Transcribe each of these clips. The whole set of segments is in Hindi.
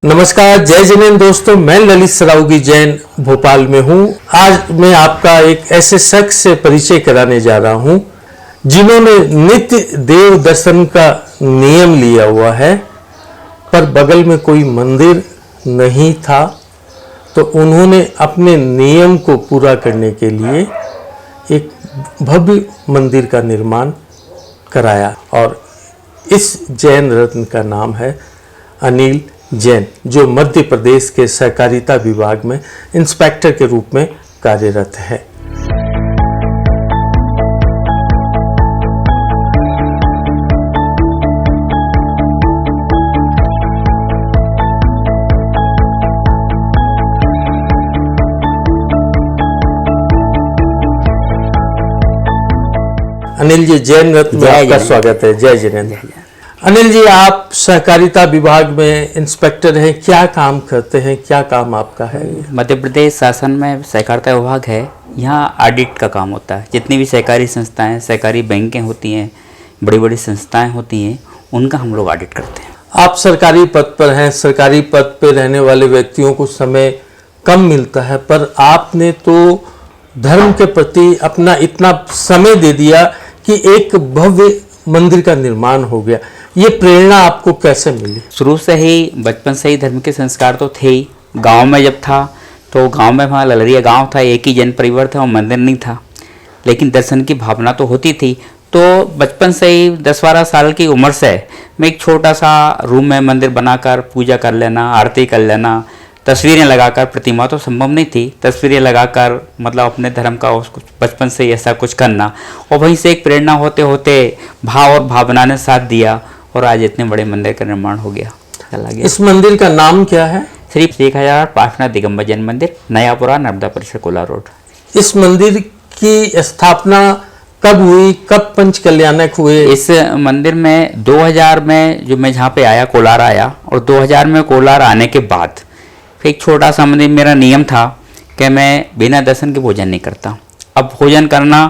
नमस्कार, जय जिनेन्द्र दोस्तों, मैं ललित सरावगी जैन भोपाल में हूँ। आज मैं आपका एक ऐसे शख्स से परिचय कराने जा रहा हूँ जिन्होंने नित्य देव दर्शन का नियम लिया हुआ है, पर बगल में कोई मंदिर नहीं था, तो उन्होंने अपने नियम को पूरा करने के लिए एक भव्य मंदिर का निर्माण कराया और इस जैन रत्न का नाम है अनिल जैन, जो मध्य प्रदेश के सहकारिता विभाग में इंस्पेक्टर के रूप में कार्यरत है। अनिल जी, जैन रत्न में आपका स्वागत है। जय जिनेन्द्र। अनिल जी, आप सहकारिता विभाग में इंस्पेक्टर हैं, क्या काम करते हैं, क्या काम आपका है? मध्य प्रदेश शासन में सहकारिता विभाग है। यहाँ ऑडिट का काम होता है। जितनी भी सहकारी संस्थाएं, सहकारी बैंकें होती हैं, बड़ी बड़ी संस्थाएं होती हैं, उनका हम लोग ऑडिट करते हैं। आप सरकारी पद पर हैं। सरकारी पद पर रहने वाले व्यक्तियों को समय कम मिलता है, पर आपने तो धर्म के प्रति अपना इतना समय दे दिया कि एक भव्य मंदिर का निर्माण हो गया। ये प्रेरणा आपको कैसे मिली? शुरू से ही, बचपन से ही धर्म के संस्कार तो थे ही। गांव में जब था तो गांव में, वहाँ ललरिया गांव था, एक ही जैन परिवार था और मंदिर नहीं था, लेकिन दर्शन की भावना तो होती थी। तो बचपन से ही 10-12 साल की उम्र से मैं एक छोटा सा रूम में मंदिर बनाकर पूजा कर लेना, आरती कर लेना, तस्वीरें लगाकर, प्रतिमा तो संभव नहीं थी, तस्वीरें लगाकर मतलब अपने धर्म का उसको बचपन से ऐसा कुछ करना, और वहीं से एक प्रेरणा होते होते भाव और भावना ने साथ दिया और आज इतने बड़े मंदिर का निर्माण हो गया। चला गया। इस मंदिर का नाम क्या है? श्री 1000 पार्श्वनाथ दिगंबर जैन मंदिर, नयापुरा, नर्मदा परिसर, कोलार रोड। इस मंदिर की स्थापना कब हुई, कब पंच कल्याणक हुए? इस मंदिर में 2000 में जो मैं जहाँ पे आया, कोलार आया, और 2000 में कोलार आने के बाद फिर एक छोटा सा मंदिर, मेरा नियम था कि मैं बिना दर्शन के भोजन नहीं करता। अब भोजन करना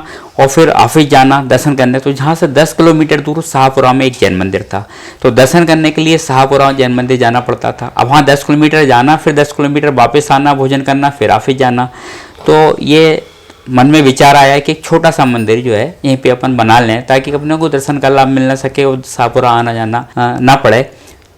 और फिर ऑफिस जाना दर्शन करने, तो जहाँ से 10 किलोमीटर दूर शाहपुरा में एक जैन मंदिर था, तो दर्शन करने के लिए शाहपुरा जैन मंदिर जाना पड़ता था। अब वहाँ 10 किलोमीटर जाना, फिर 10 किलोमीटर वापस आना, भोजन करना, फिर ऑफिस जाना। तो ये मन में विचार आया कि एक छोटा सा मंदिर जो है यहीं पे अपन बना लें, ताकि अपने को दर्शन का लाभ मिल ना सके और शाहपुरा आना जाना ना पड़े।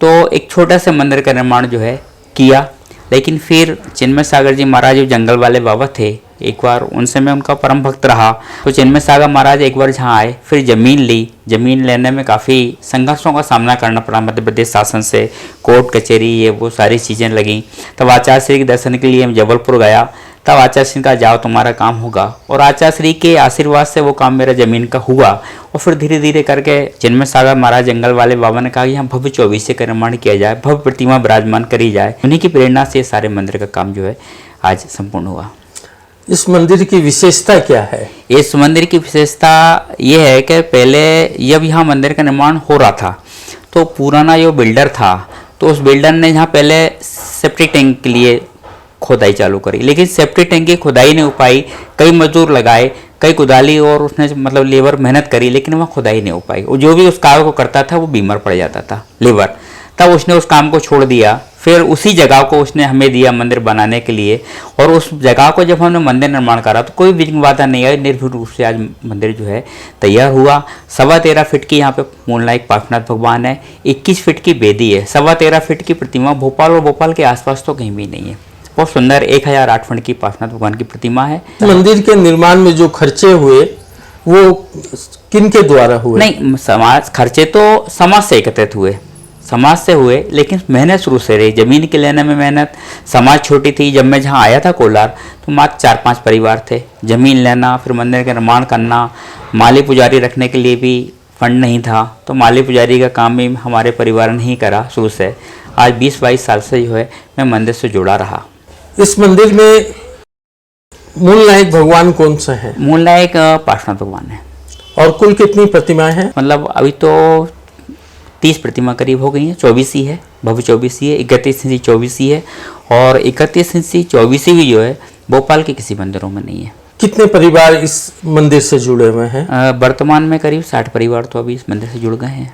तो एक छोटा सा मंदिर का निर्माण जो है किया। लेकिन फिर चिन्मय सागर जी महाराज जो जंगल वाले बाबा थे, एक बार उनसे मैं उनका परम भक्त रहा, तो चिन्मय सागर महाराज एक बार जहाँ आए, फिर ज़मीन ली। ज़मीन लेने में काफ़ी संघर्षों का सामना करना पड़ा मध्य प्रदेश शासन से, कोर्ट कचहरी, ये वो सारी चीज़ें लगीं। तब आचार्य श्री के दर्शन के लिए मैं जबलपुर गया, तब आचार्य श्री का जाओ तुम्हारा काम होगा, और आचार्य श्री के आशीर्वाद से वो काम मेरा ज़मीन का हुआ। और फिर धीरे धीरे करके चिन्मय सागर महाराज जंगल वाले बाबा ने कहा कि यहाँ भव्य 24 का निर्माण किया जाए, भव्य प्रतिमा विराजमान करी जाए। उन्हीं की प्रेरणा से सारे मंदिर का काम जो है आज संपूर्ण हुआ। इस मंदिर की विशेषता क्या है? इस मंदिर की विशेषता ये है कि पहले जब यहाँ मंदिर का निर्माण हो रहा था, तो पुराना जो बिल्डर था, तो उस बिल्डर ने यहाँ पहले सेप्टिक टैंक के लिए खोदाई चालू करी, लेकिन सेप्टिक टैंक की खुदाई नहीं हो पाई। कई मजदूर लगाए, कई कुदाली और उसने मतलब लेबर मेहनत करी, लेकिन वहाँ खुदाई नहीं हो पाई। और जो भी उस कार्य को करता था वो बीमार पड़ जाता था, लेबर। तब उसने उस काम को छोड़ दिया। फिर उसी जगह को उसने हमें दिया मंदिर बनाने के लिए, और उस जगह को जब हमने मंदिर निर्माण करा तो कोई विघ्न बाधा नहीं आई। निर्भीक रूप से आज मंदिर जो है तैयार हुआ। 13.25 फीट की यहाँ पे मूलनायक पार्श्वनाथ भगवान है, 21 फीट की बेदी है, 13.25 फीट की प्रतिमा भोपाल और भोपाल के आसपास तो कहीं भी नहीं है। बहुत सुंदर 1008 फीट की पार्श्वनाथ भगवान की प्रतिमा है। मंदिर के निर्माण में जो खर्चे हुए वो किनके द्वारा हुए? नहीं, समाज खर्चे तो समाज से एकत्रित हुए, समाज से हुए, लेकिन मेहनत शुरू से रही। जमीन के लेने में मेहनत, समाज छोटी थी। जब मैं जहाँ आया था कोलार, तो मात्र 4-5 परिवार थे। जमीन लेना, फिर मंदिर का निर्माण करना, माली पुजारी रखने के लिए भी फंड नहीं था, तो माली पुजारी का काम भी हमारे परिवार ने ही करा शुरू से। आज 20-22 साल से जो है मैं मंदिर से जुड़ा रहा। इस मंदिर में मूलनायक भगवान कौन सा है? मूलनायक पार्श्वनाथ भगवान है। और कुल कितनी प्रतिमाएं हैं? मतलब अभी तो 30 प्रतिमा करीब हो गई हैं। 24 ही है, भव्य 24 ही है, 31 इंची 24 ही है, और 31 इंची 24 ही जो है भोपाल के किसी मंदिरों में नहीं है। कितने परिवार इस मंदिर से जुड़े हुए हैं? वर्तमान में करीब 60 परिवार तो अभी इस मंदिर से जुड़ गए हैं,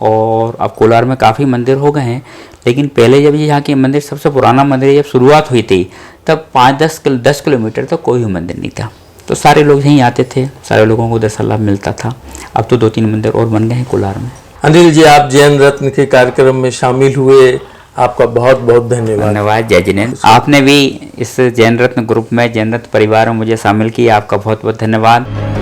और अब कोलार में काफ़ी मंदिर हो गए हैं, लेकिन पहले जब यहाँ के मंदिर सबसे पुराना मंदिर जब शुरुआत हुई थी तब 10 किलोमीटर तक कोई भी मंदिर नहीं था, तो सारे लोग यहीं आते थे, सारे लोगों को दर्शन लाभ मिलता था। अब तो 2-3 मंदिर और बन गए हैं कोलार में। अनिल जी, आप जैन रत्न के कार्यक्रम में शामिल हुए, आपका बहुत बहुत धन्यवाद। धन्यवाद जय जिनेन्द्र, आपने भी इस जैन रत्न ग्रुप में, जैन रत्न परिवार में मुझे शामिल किया, आपका बहुत बहुत धन्यवाद।